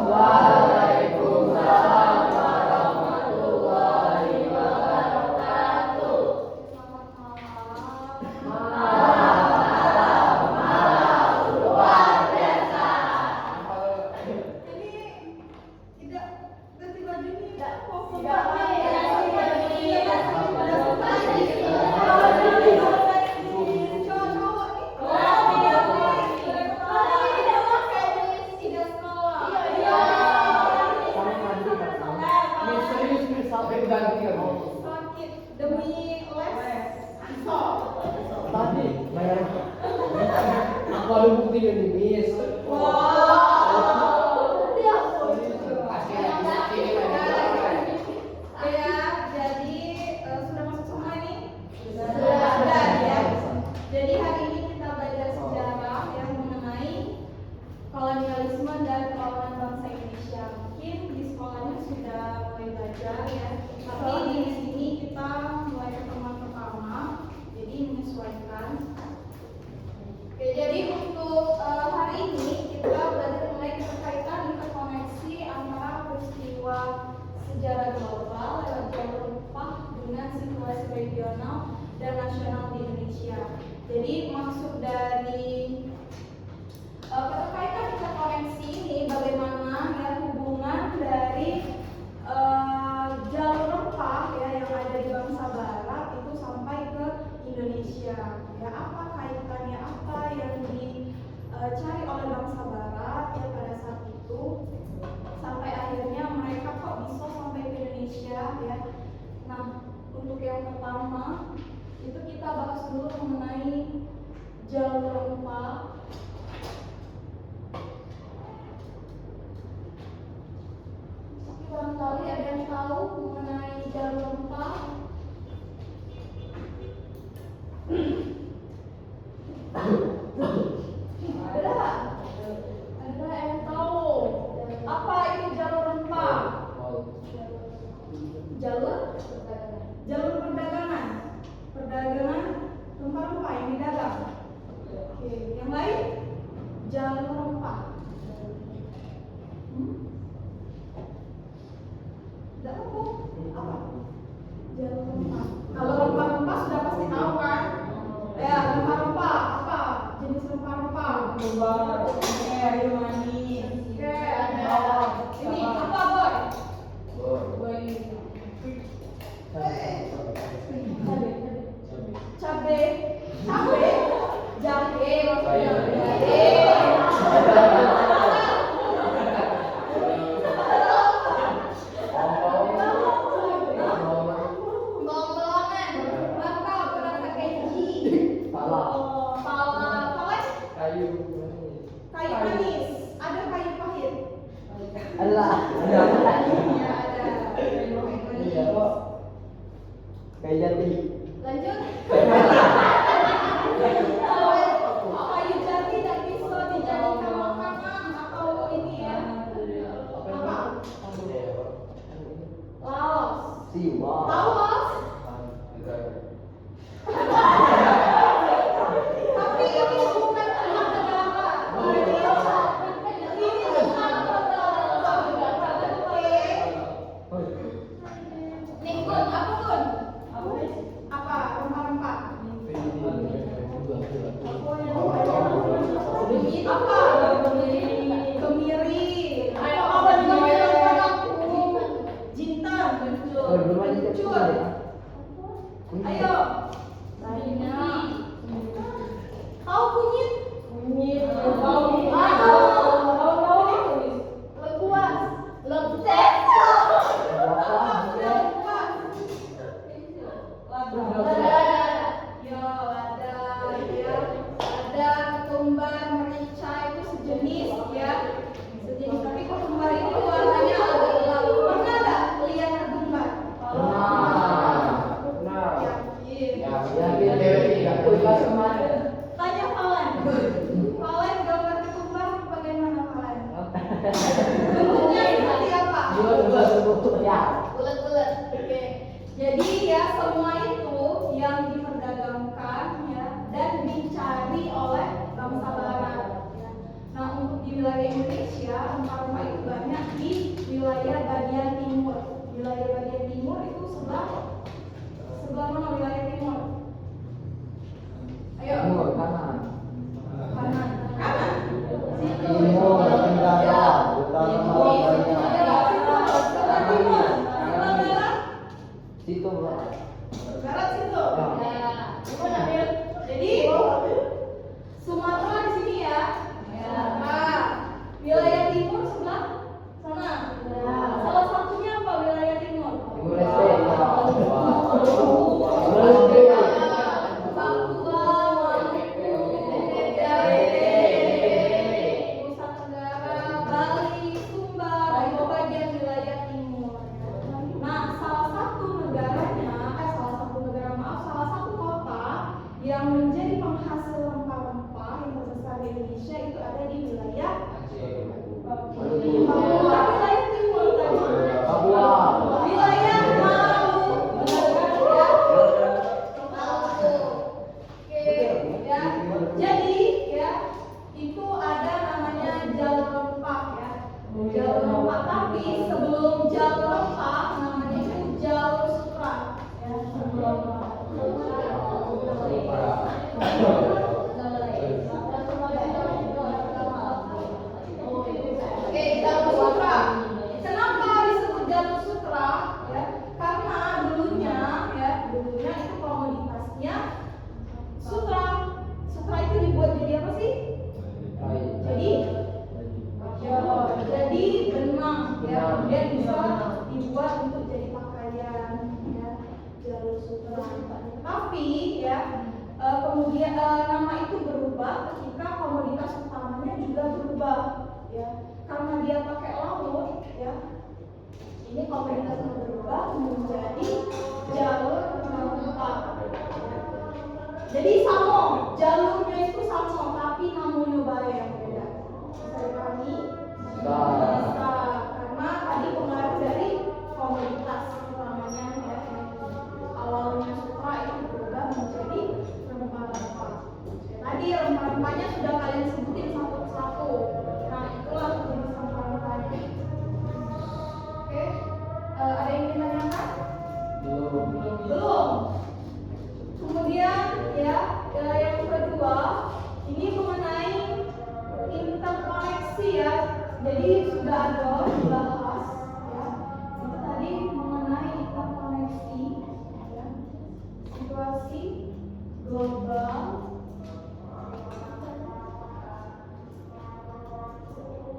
Waalaikumsalam warahmatullahi wabarakatuh. Malam luar biasa. Ini tidak ganti baju nih. Tidak sakit demi les. Tadi bayar aku ada bukti dari bis. Jadi sudah masuk semua nih? Sudah ya. Jadi hari ini kita belajar sejarah yang mengenai kolonialisme dan perlawanan bangsa Indonesia. Mungkin di sekolahnya sudah mulai belajar ya. Tapi di sini kita mulai pertemuan pertama, jadi menyesuaikan. Oke, jadi untuk hari ini kita belajar mengenai keterkaitan interkoneksi antara peristiwa sejarah global lewat jalur upah dengan situasi regional dan nasional di Indonesia. Jadi maksud dari keterkaitan interkoneksi ini bagaimana ya hubungan dari jalur rempah ya yang ada di bangsa Barat itu sampai ke Indonesia. Ya apa kaitannya, apa yang dicari oleh bangsa Barat ya pada saat itu sampai akhirnya mereka kok bisa sampai ke Indonesia ya. Nah, untuk yang pertama itu kita bahas dulu mengenai jalur rempah. Tapi barangkali ada yang tahu mengenai jalur rempah? Ada yang tahu apa itu jalur rempah? Jalur perdagangan rempah-rempah yang didagang. Oke, yang lain jalur rempah. Tidak tahu apa? Jalur rempah. Kalau rempah-rempah sudah pasti tahu kan? Ya, rempah-rempah apa? Jenis rempah-rempah. Kayu manis. Oke, ini apa boy? Cabe, jahe maksudnya. Bombolan, lengkap berasa keji. Pala, kayu manis. Ada kayu pahit. Allah. Ya ada. Iya kok. Kayak jati. Lanjut. Kayu jati dan bisa dijadikan makanan atau ini ya. Apa? Laos. Siwa. Laos. Tapi ini bukan tentang negara. Ini tentang negara. Oke. Nih Gun, apa Gun? Apa? Rempah-rempah. Apa? Kemiri. Ayo apa juga bilang aku? Jinten. Kencur. Ayo. Tahu kunyit? Lengkuas. Lengkuas. Ada ketumbar merica itu sejenis ya, tapi ketumbar itu warnanya agak gelap. Pernah nggak lihat ketumbar? Tanya Valen. Valen gambar ketumbar bagaimana Valen? Bentuknya seperti apa? Bulat-bulat. Oke. Jadi ya semua itu yang diperdagangkan ya dan dicari oleh bangsa Barat. Ya. Nah untuk di wilayah Indonesia rempah-rempah itu banyak wilayah bagian timur. Wilayah bagian timur itu sebelah mana wilayah timur? Ayo. Timur kanan. Kanan. Kanan. Situ. Timur tenggara, utara barat. Sebelah timur. Sebelah barat. Situ Bang. Barat situ. Ya. Jadi Sumatera di sini ya. Sumatera. Wilayah timur sebelah sana. Salah satunya apa wilayah timur? Timur Leste. Nusa Tenggara, Bali, Sumbar, itu bagian wilayah timur. Nah, salah satu kota yang menjadi penghasil rempah-rempah yang terbesar di Indonesia itu ada di wilayah Papua, wilayah timur tadi. Papua. Wilayah Maluku, benar ya? Maluku. Oke, ya. Jadi ya, itu ada namanya jalur rempah ya. Jalur rempah, tapi sebelum jalur rempah namanya itu jalur sutra ya. Oke, jalur sutra. Kenapa disebut jalur sutra? Ya, karena dulunya itu komoditasnya sutra. Sutra itu dibuat jadi apa sih? Jadi benang ya, kemudian bisa dibuat untuk jadi pakaian ya, jalur sutra. Tapi ya kemudian nama itu berubah ketika komoditas utamanya juga berubah ya, karena dia pakai laut ya. Ini komoditasnya berubah menjadi jalur rempah. Jadi sama, jalurnya itu sama, tapi namanya bae yang beda. Bisa dipahami? Bisa, karena tadi pengaruh dari komoditas utamanya ya. Awalnya sutra itu berubah menjadi rempah-rempah. Tadi rempah-rempahnya sudah kalian sebutin satu persatu. Nah, itulah jenis rempah-rempahnya. Oke, ada yang ingin tanyakan? Belum. Kemudian ya, yang kedua ini mengenai interkoneksi ya. Jadi sudah ada dibahas ya. Itu tadi mengenai interkoneksi ya. Situasi global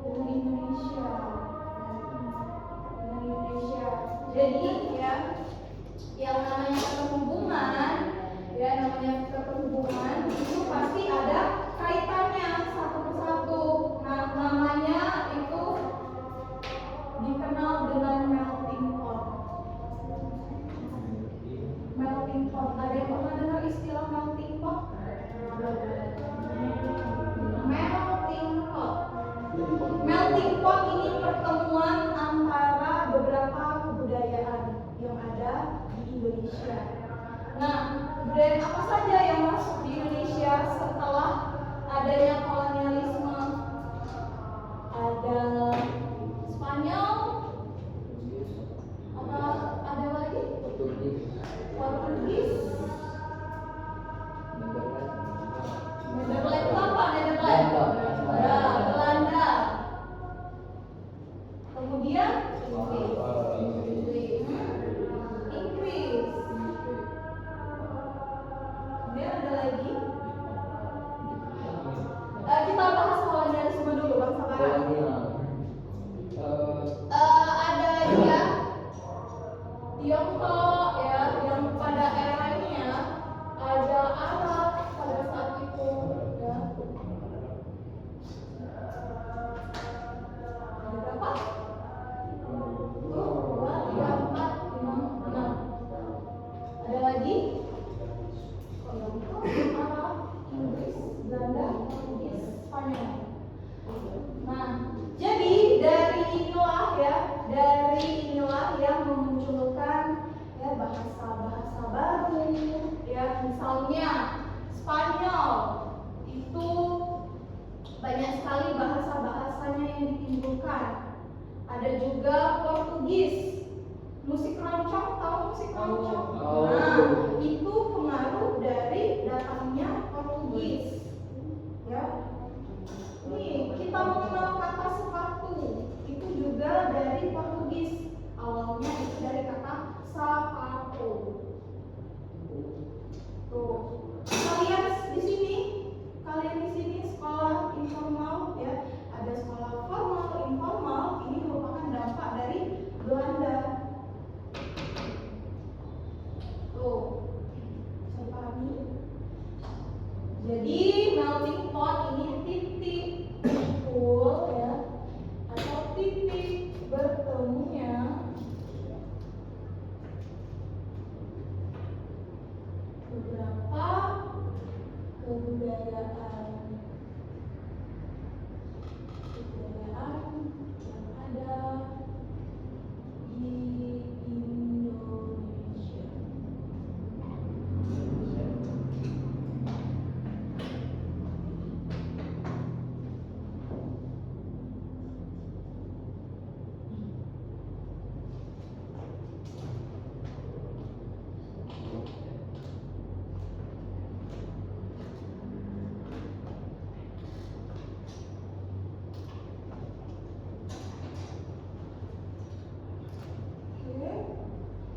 dengan Indonesia. Dengan Indonesia. Jadi ya, yang namanya keterhubungan itu pasti ada kaitannya satu persatu. Nah, namanya itu dikenal dengan melting pot. Melting pot. Ada yang pernah dengar istilah melting pot? Melting pot. Melting pot ini pertemuan antara beberapa kebudayaan yang ada di Indonesia. Nah, kebudayaan apa saja yang masuk di Indonesia setelah adanya kolonialisme? Ada Spanyol, ada lagi? Portugis. Netherlands itu apa? Netherlands. Ya, Belanda. Kemudian Inggris. Kemudian ada lagi. Kita bahas kolonialisme dulu, bangsa Barat. Ada ya Tiongkok ya, yang pada eranya ada Arab pada saat itu ya. Ada berapa? 2, 3, 4, 5, 6. Ada lagi? Arab, Inggris, Belanda, Portugis, Spanyol. Nah, jadi dari inilah yang memunculkan ya bahasa-bahasa baru ya. Misalnya Spanyol itu banyak sekali bahasa-bahasanya yang ditimbulkan Ada juga Portugis. Musik keroncong, tahu musik keroncong? Oh. Nah, itu pengaruh dari datangnya Portugis. Ya. Nih, kita mengenal kata sepatu. Itu juga dari Portugis. Awalnya itu dari kata sapato. Tuh. Kalian di sini sekolah informal ya. Ada sekolah formal, informal. Ini merupakan dampak dari Belanda. Tuh. Bisa dipahami? Jadi melting pot ini titik kumpul ya, atau titik bertemunya beberapa kebudayaan yang ada di Indonesia.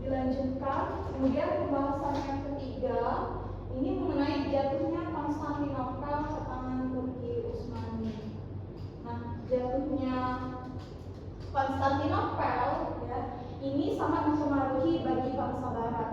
Dilanjutkan, kemudian pembahasan yang ketiga ini mengenai jatuhnya Konstantinopel ke tangan Turki Utsmani. Nah, jatuhnya Konstantinopel ya, ini sangat mempengaruhi bagi bangsa Barat.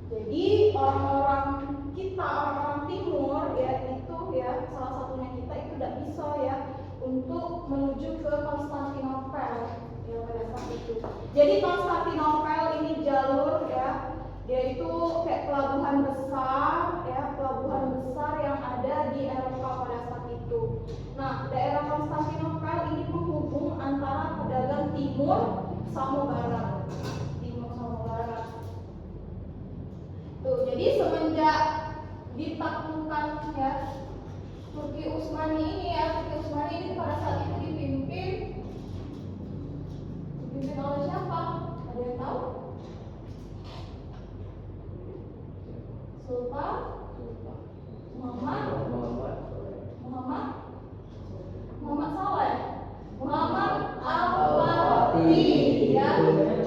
Jadi orang-orang kita, orang-orang Timur ya itu ya, salah satunya kita itu tidak bisa ya untuk menuju ke Konstantinopel. Ya, pada saat itu. Jadi Konstantinopel ini jalur ya, dia itu kayak pelabuhan besar ya, pelabuhan besar yang ada di Eropa pada saat itu. Nah, daerah Konstantinopel ini penghubung antara pedagang timur sama barat. Timur sama barat. Tuh, jadi semenjak ditaklukkan ya Turki Utsmani ini ya, Turki Utsmani ini pada saat itu dipimpin oleh siapa? Ada yang tahu? Sultan Muhammad Saleh, Muhammad Al-Fatih ya,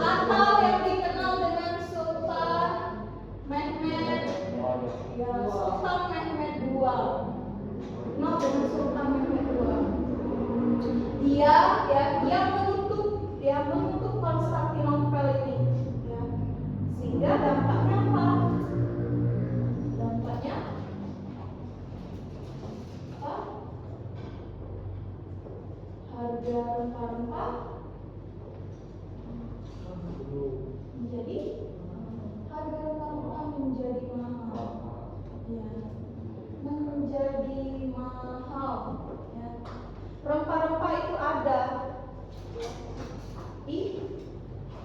atau yang dikenal dengan Sultan Mehmed ya, Sultan Mehmed II. Kenal dengan Sultan Mehmed II. Dia menutup Konstantinopel ini ya. Sehingga dampaknya apa? Dampaknya apa? Harga rempah-rempah menjadi mahal ya. Menjadi mahal ya. Rempah-rempah itu ada tapi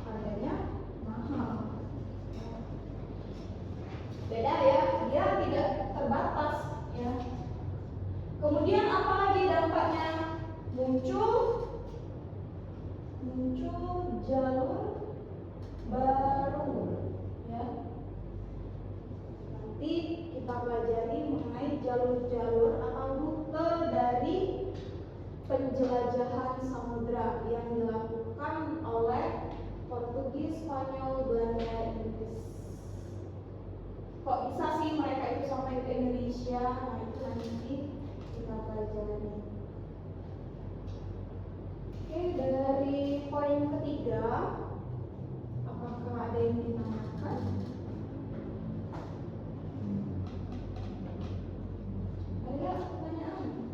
harganya mahal. Beda ya, dia tidak terbatas ya. Kemudian apa lagi dampaknya? Muncul jalur baru ya. Nanti kita pelajari mengenai jalur-jalur atau rute dari penjelajahan samudra yang dilakukan oleh Portugis, Spanyol, Belanda, Inggris. Kok bisa sih mereka itu sampai ke Indonesia? Nah, itu nanti kita pelajari. Oke, dari poin ketiga, apakah ada yang ditanyakan? Ada pertanyaan?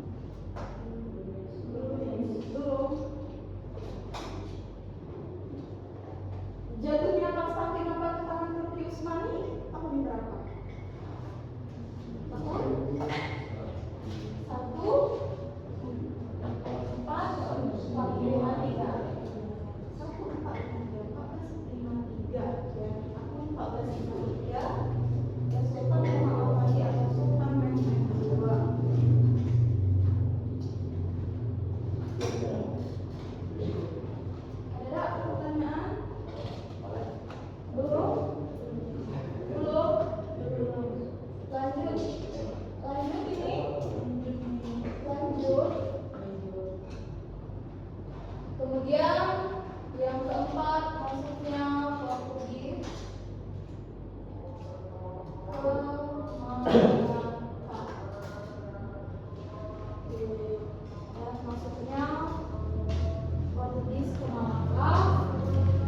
Belum. Jatuhnya Konstantinopel ke tangan Turki Utsmani tahun berapa? Tahun 1453 ya, tahun 1453 Kemudian yang keempat masuknya Portugis ke Malaka. Masuknya Portugis ke Malaka.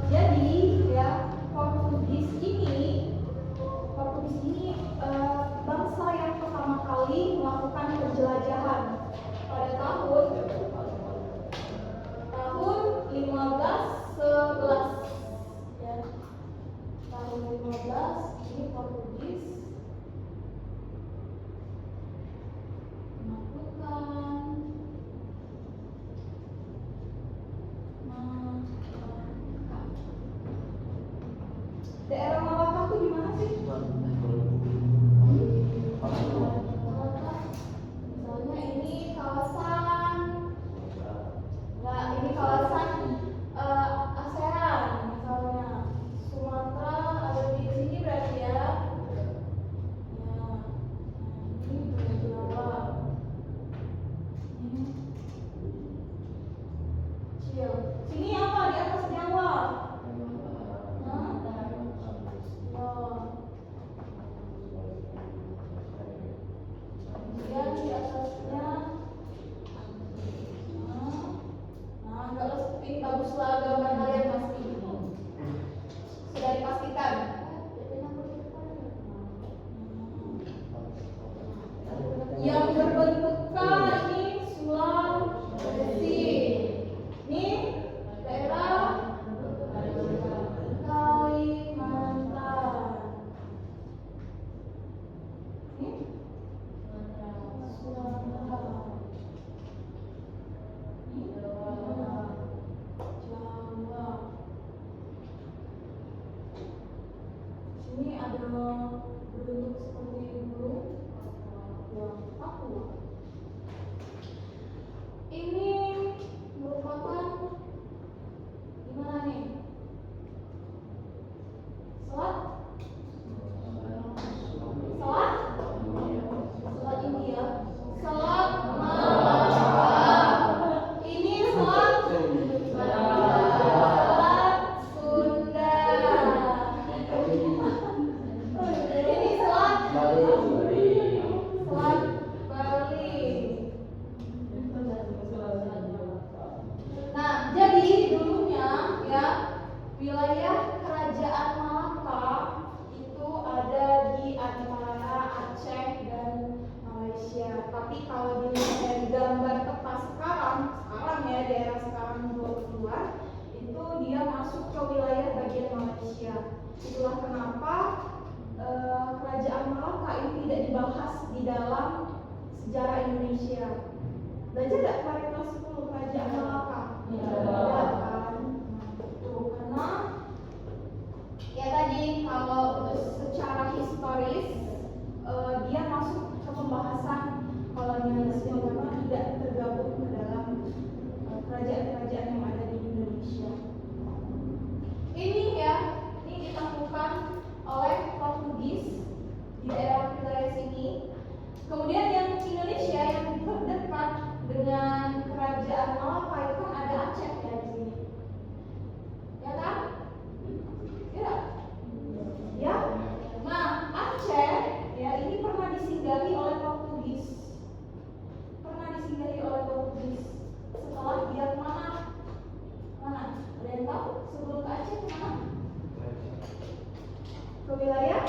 Jadi ya Portugis ini bangsa yang pertama kali melakukan penjelajahan pada tahun 1511 ya. Tahun 15 ini Portugis melakukan daerah Malaka tuh di mana sih? Malaka. Misalnya ini kawasan, nggak ini kawasan ASEAN misalnya. Sumatera ada di sini berarti ya. Ya, ini Jawa. Ini kecil. Sini apa di atas Jawa? Kemudian di atasnya, ini baguslah gambar kalian pasti sudah dipastikan. Yang berbentuk K ini Sulawesi. Ini daerah Kalimantan. Ini Sumatera. Ini Jawa. Sini ada berbentuk seperti burung. Ya, Papua. Ini merupakan gimana nih? Selat? Selat India. Selat Malaka. Ini selat Sunda. Ini selat Bali. Nah, jadi dulunya ya wilayah kerajaan Malaka itu ada di antara Aceh dan Malaysia. Tapi kalau dilihat dari gambar peta sekarang ya daerah sekarang 22 itu dia masuk ke wilayah bagian Malaysia. Itulah kenapa kerajaan Malaka ini tidak dibahas di dalam sejarah Indonesia. Belajar nggak kemarin kelas 10 kerajaan Malaka? Ya kan? Karena ya tadi kalau secara historis dia masuk ke pembahasan kolonialisme karena tidak tergabung ke dalam kerajaan-kerajaan yang ada di Indonesia. Ini ditemukan oleh Portugis di daerah wilayah sini. Kemudian yang Indonesia yang terdekat dengan kerajaan Malaka itu kan ada Aceh ya di sini. Ya kan? Ya. Ya. Nah, Aceh ya ini pernah disinggahi oleh Portugis. Setelah dia kemana? Ada yang tahu? Sebelum ke Aceh kemana? Ke wilayah